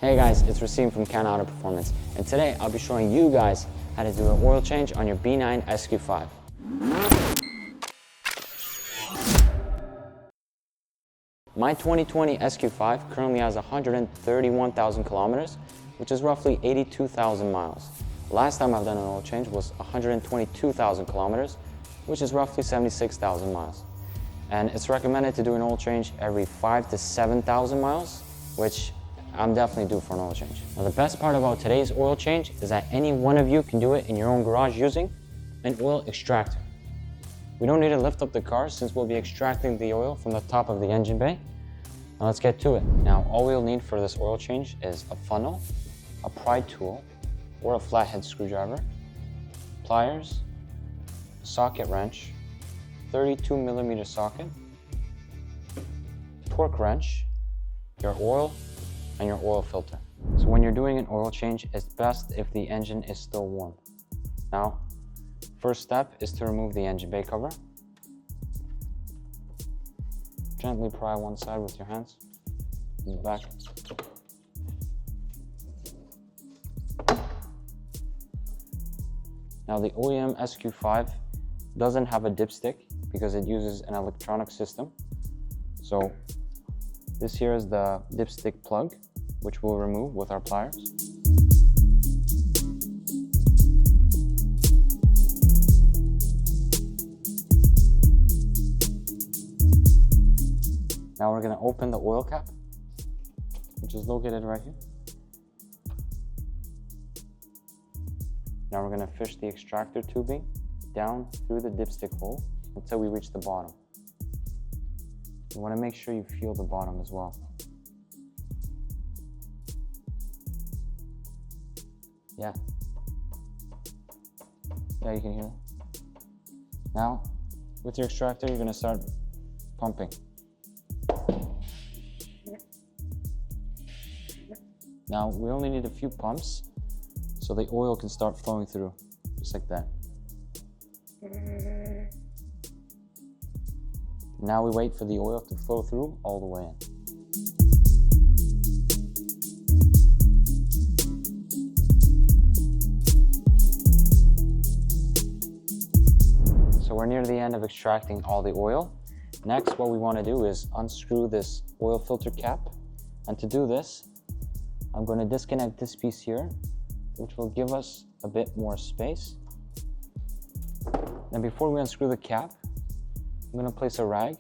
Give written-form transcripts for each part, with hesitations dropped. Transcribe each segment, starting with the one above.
Hey guys, it's Rasim from Can Auto Performance, and today I'll be showing you guys how to do an oil change on your B9 SQ5. My 2020 SQ5 currently has 131,000 kilometers, which is roughly 82,000 miles. Last time I've done an oil change was 122,000 kilometers, which is roughly 76,000 miles. And it's recommended to do an oil change every 5,000 to 7,000 miles, which I'm definitely due for an oil change. Now, the best part about today's oil change is that any one of you can do it in your own garage using an oil extractor. We don't need to lift up the car since we'll be extracting the oil from the top of the engine bay. Now let's get to it. Now, all we'll need for this oil change is a funnel, a pry tool, or a flathead screwdriver, pliers, a socket wrench, 32mm socket, torque wrench, your oil, and your oil filter. So when you're doing an oil change, it's best if the engine is still warm. Now, first step is to remove the engine bay cover. Gently pry one side with your hands and the back. Now the OEM SQ5 doesn't have a dipstick because it uses an electronic system. So this here is the dipstick plug, which we'll remove with our pliers. Now we're going to open the oil cap, which is located right here. Now we're going to fish the extractor tubing down through the dipstick hole until we reach the bottom. You want to make sure you feel the bottom as well. Yeah, you can hear it. Now, with your extractor, you're going to start pumping. Now, we only need a few pumps so the oil can start flowing through, just like that. Now we wait for the oil to flow through all the way in. So we're near the end of extracting all the oil. Next, what we want to do is unscrew this oil filter cap. And to do this, I'm going to disconnect this piece here, which will give us a bit more space. Now before we unscrew the cap, I'm going to place a rag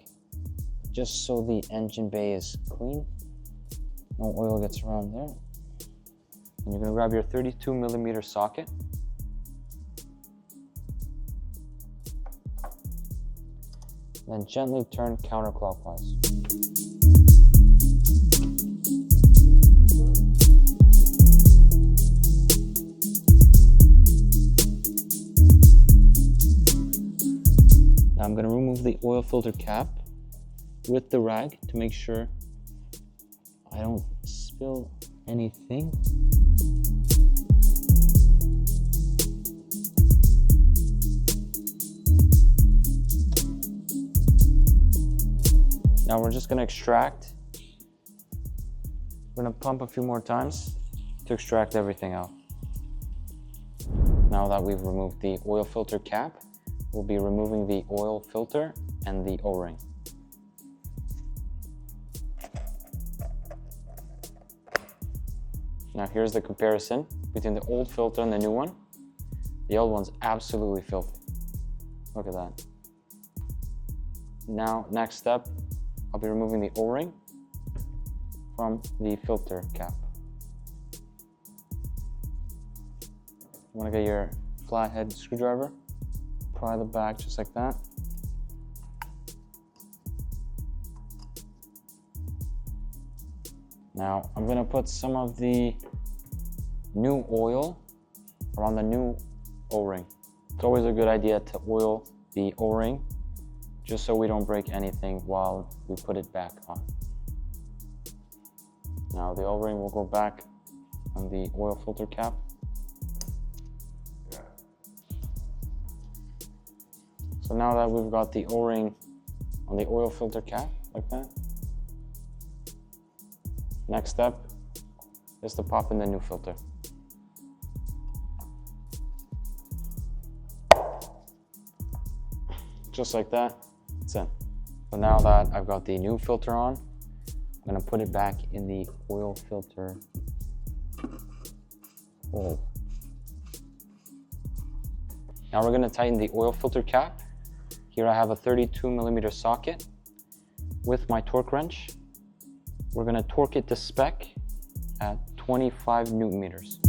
just so the engine bay is clean. No oil gets around there. And you're going to grab your 32mm socket. Then gently turn counterclockwise. Now I'm going to remove the oil filter cap with the rag to make sure I don't spill anything. Now we're just going to extract. We're going to pump a few more times to extract everything out. Now that we've removed the oil filter cap, we'll be removing the oil filter and the O-ring. Now here's the comparison between the old filter and the new one. The old one's absolutely filthy. Look at that. Now, next step, I'll be removing the O-ring from the filter cap. You want to get your flathead screwdriver, pry the back just like that. Now, I'm going to put some of the new oil around the new O-ring. It's always a good idea to oil the O-ring just so we don't break anything while we put it back on. Now the O-ring will go back on the oil filter cap. So now that we've got the O-ring on the oil filter cap, like that, next step just to pop in the new filter. Just like that, it's in. So now that I've got the new filter on, I'm gonna put it back in the oil filter hole. Now we're gonna tighten the oil filter cap. Here I have a 32mm socket with my torque wrench. We're gonna torque it to spec at 25 Newton meters.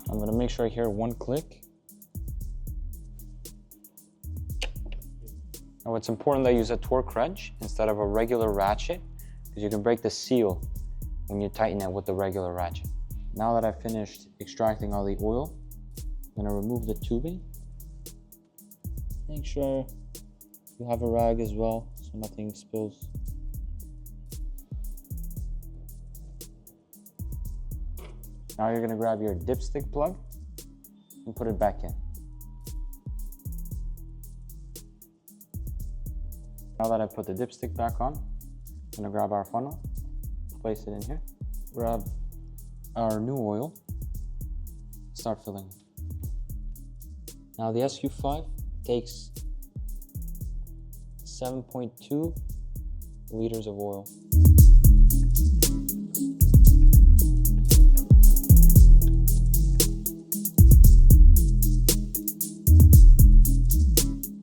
I'm gonna make sure I hear one click. Now it's important that you use a torque wrench instead of a regular ratchet, because you can break the seal when you tighten it with the regular ratchet. Now that I've finished extracting all the oil, I'm gonna remove the tubing. Make sure you have a rag as well so nothing spills. Now you're gonna grab your dipstick plug and put it back in. Now that I've put the dipstick back on, I'm gonna grab our funnel, place it in here, grab our new oil, start filling. Now the SQ5 takes 7.2 liters of oil.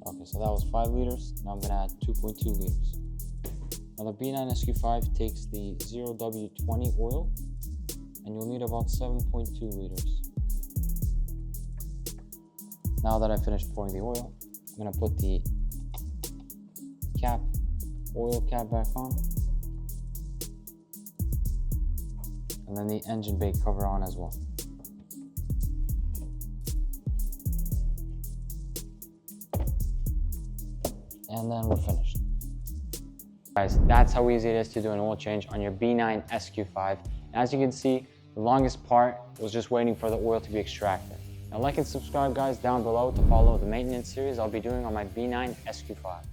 Okay, so that was 5 liters. Now I'm gonna add 2.2 liters. Now the B9 SQ5 takes the 0W20 oil, and you'll need about 7.2 liters. Now that I've finished pouring the oil, I'm gonna put the oil cap back on, and then the engine bay cover on as well. And then we're finished. Guys, that's how easy it is to do an oil change on your B9 SQ5. As you can see, the longest part was just waiting for the oil to be extracted. Now like and subscribe guys down below to follow the maintenance series I'll be doing on my B9 SQ5.